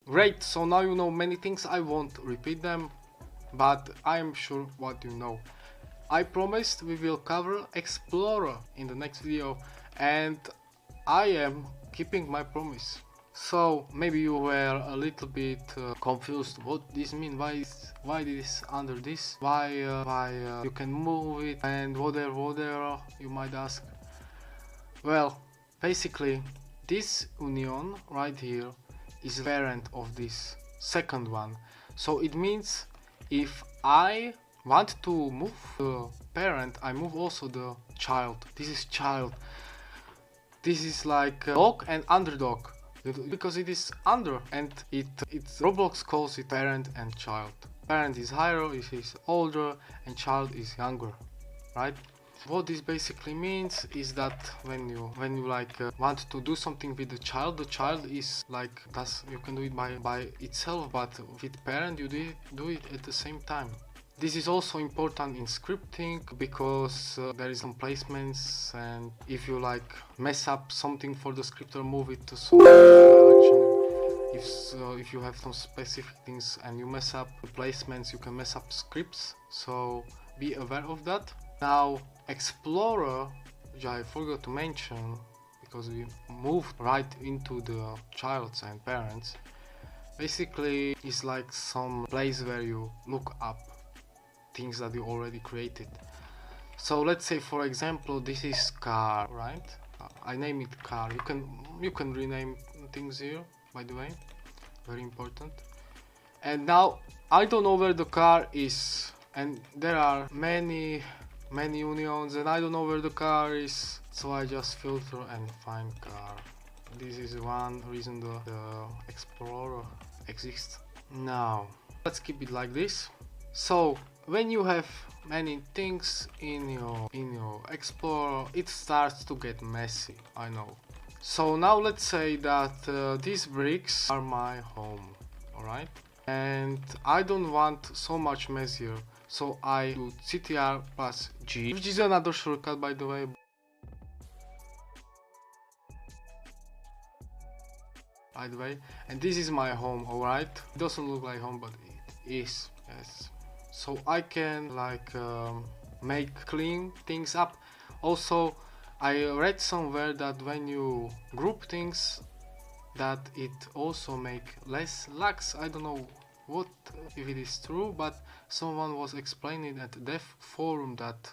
Great, so now you know many things. I won't repeat them, but I am sure what you know. I promised we will cover Explorer in the next video, and I am keeping my promise. So maybe you were a little bit confused what this means, why this under this, why you can move it and whatever you might ask. Well, basically this union right here is parent of this second one. So it means if I want to move the parent, I move also the child. This is child. This is like dog and underdog, because it is under, and it's Roblox calls it parent and child. Parent is higher, it is older, and child is younger, right? What this basically means is that when you want to do something with the child is like you can do it by itself, but with parent you do it at the same time. This is also important in scripting because there is some placements, and if you mess up something for the script or move it to some direction, if you have some specific things and you mess up the placements, you can mess up scripts, so be aware of that. Now Explorer, which I forgot to mention because we moved right into the childs and parents, basically is like some place where you look up things that you already created. So let's say for example this is car, right? I name it car. You can rename things here, by the way, very important. And now I don't know where the car is, and there are many unions and I don't know where the car is, so I just filter and find car. This is one reason the Explorer exists. Now let's keep it like this. So when you have many things in your Explorer, it starts to get messy, I know. So now let's say that these bricks are my home, alright? And I don't want so much messier, so I do CTR plus G, which is another shortcut, by the way. And this is my home, alright? It doesn't look like home, but it is, yes. So I can make clean things up. Also, I read somewhere that when you group things, that it also make less lags. I don't know if it is true, but someone was explaining at the dev forum that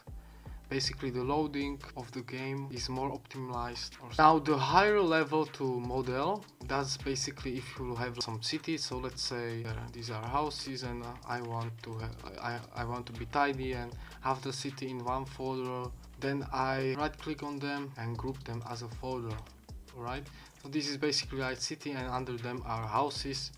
basically the loading of the game is more optimized. Now the higher level to model, that's basically if you have some cities. So let's say these are houses, and I want to be tidy and have the city in one folder. Then I right click on them and group them as a folder. Alright, so this is basically like city, and under them are houses,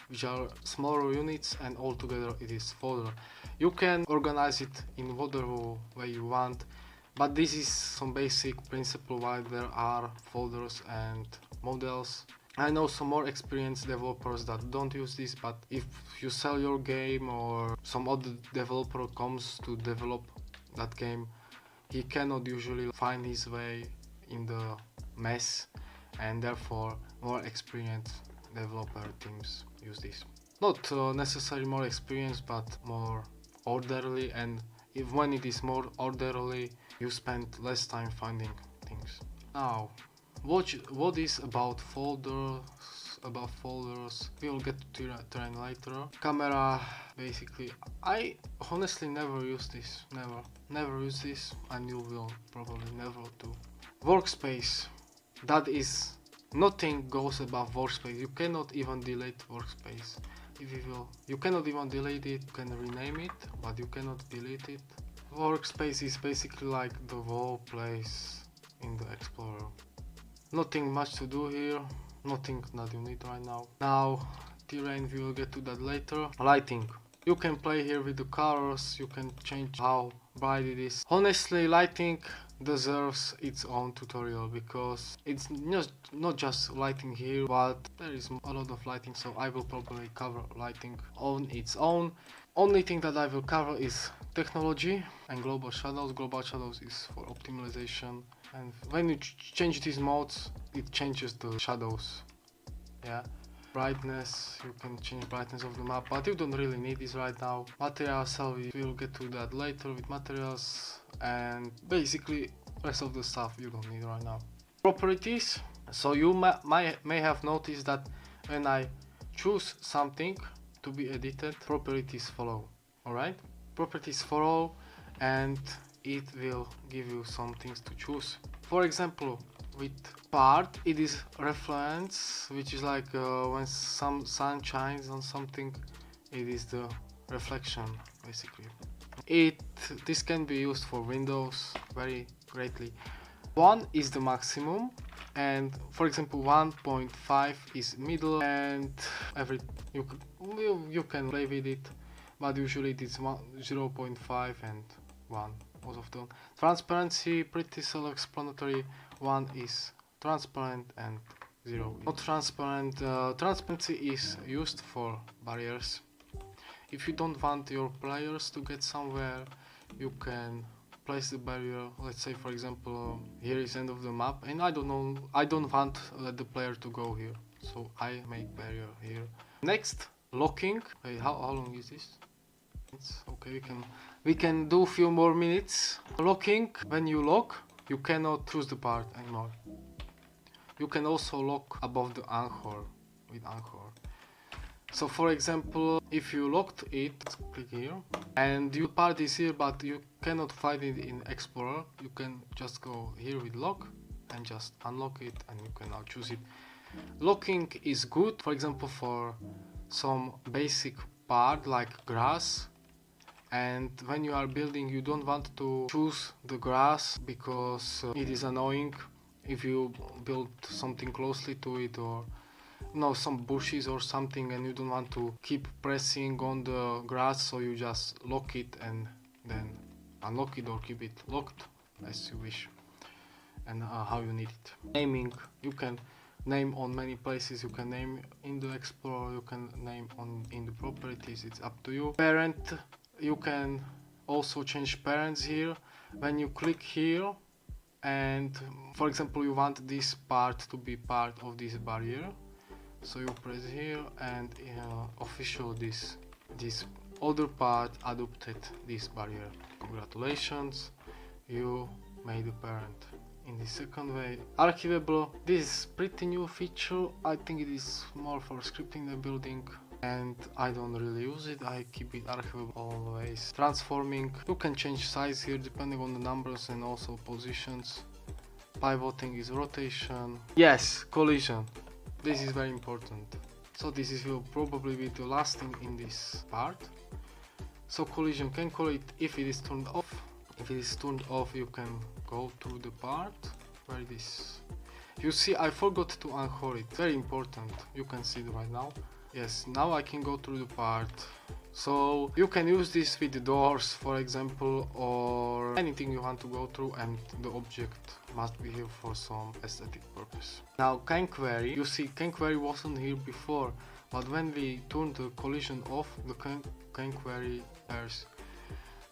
which are smaller units, and all together it is folder. You can organize it in whatever way you want, but this is some basic principle why there are folders and models. I know some more experienced developers that don't use this, but if you sell your game or some other developer comes to develop that game, he cannot usually find his way in the mess, and therefore more experienced developer teams use this. Not necessarily more experienced, but more orderly, and when it is more orderly, you spend less time finding things. Now, what is about folders? We will get to terrain later. Camera, basically, I honestly never use this. Never use this, and you will probably never do. Workspace, that is, nothing goes above workspace. You cannot even delete workspace. You cannot even delete it. You can rename it, but you cannot delete it. Workspace is basically like the whole place in the Explorer. Nothing much to do here, nothing that you need right now. Now terrain, we will get to that later. Lighting, you can play here with the colors, you can change how bright it is. Honestly, lighting deserves its own tutorial because it's not just lighting here, but there is a lot of lighting, so I will probably cover lighting on its own. Only thing that I will cover is technology and global shadows. Global shadows is for optimization, and when you change these modes, it changes the shadows. Yeah. brightness, you can change brightness of the map, but you don't really need this right now. Materials, we will get to that later with materials, and basically rest of the stuff you don't need right now. Properties. So you may have noticed that when I choose something to be edited, properties follow. Alright, properties follow, and it will give you some things to choose. For example, with part, it is reflectance, which is like when some sun shines on something, it is the reflection basically. This can be used for windows very greatly. 1 is the maximum, and for example 1.5 is middle, and you can play with it, but usually it is 0.5 and 1 most of them. Transparency, pretty self-explanatory. 1 is transparent and 0 not transparent. Transparency is used for barriers. If you don't want your players to get somewhere, you can place the barrier. Let's say for example here is end of the map, and I don't want the player to go here, so I make barrier here. Next, locking. Hey, how long is this? It's okay, we can do few more minutes. Locking, when you lock, you cannot choose the part anymore. You can also lock above the anchor with anchor. So for example, if you locked it, click here, and your part is here, but you cannot find it in Explorer, you can just go here with lock and just unlock it, and you can now choose it. Locking is good, for example, for some basic part like grass, and when you are building you don't want to choose the grass because it is annoying if you build something closely to it, or some bushes or something, and you don't want to keep pressing on the grass, so you just lock it and then unlock it or keep it locked as you wish and how you need it. Naming, you can name on many places. You can name in the Explorer, you can name in the properties, it's up to you. Parent, you can also change parents here. When you click here, and for example you want this part to be part of this barrier, so you press here, and official this other part adopted this barrier. Congratulations, you made a parent. In the second way, archivable. This is pretty new feature. I think it is more for scripting than building, and I don't really use it. I keep it archivable always. Transforming, you can change size here depending on the numbers and also positions. Pivoting is rotation. Yes, collision. This is very important. So this will probably be the last thing in this part. So collision, can call it if it is turned off. If it is turned off, you can go to the part where it is. You see, I forgot to anchor it. Very important. You can see it right now. Yes, now I can go through the part. So you can use this with the doors, for example, or anything you want to go through, and the object must be here for some aesthetic purpose. Now can query, you see can query wasn't here before, but when we turn the collision off, the can query appears.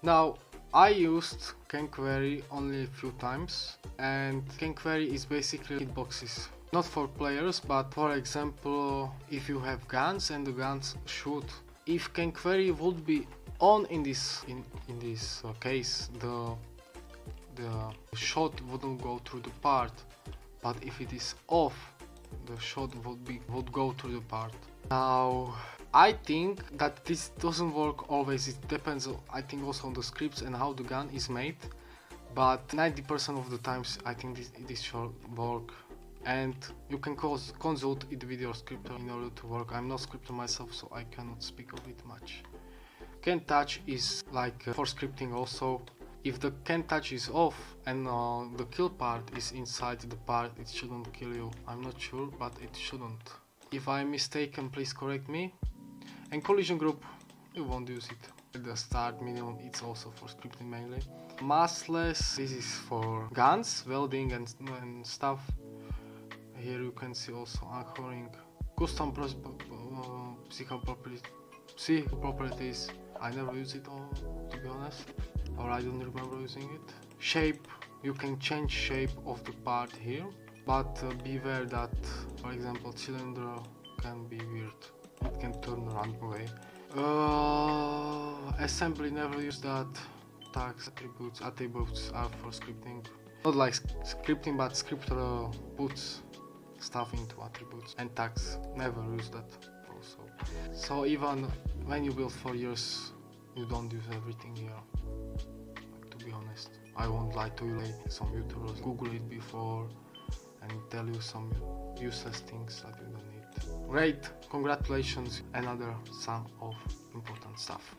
Now I used can query only a few times, and can query is basically hitboxes. Not for players, but for example if you have guns and the guns shoot. If can query would be on in this case, the shot wouldn't go through the part, but if it is off, the shot would go through the part. Now I think that this doesn't work always. It depends, I think, also on the scripts and how the gun is made, but 90% of the times I think this should work. And you can consult it with your scripter in order to work. I'm not scripter myself, so I cannot speak of it much. Can touch is like for scripting also. If the can touch is off and the kill part is inside the part, it shouldn't kill you. I'm not sure, but it shouldn't. If I'm mistaken, please correct me. And collision group, you won't use it. At the start minimum, it's also for scripting mainly. Massless, this is for guns, welding and stuff. Here you can see also anchoring. Custom properties. I never use it all, to be honest, or I don't remember using it. Shape, you can change shape of the part here, but beware that, for example, cylinder can be weird. It can turn random way. Assembly, never use that. Tags, attributes are for scripting. Not like scripting, but scripter puts stuff into attributes. And tags, never use that also. So even when you build for years, you don't use everything here. Like, to be honest, I won't lie to you. Like some YouTubers Google it before and tell you some useless things that you don't need. Great, congratulations, another sum of important stuff.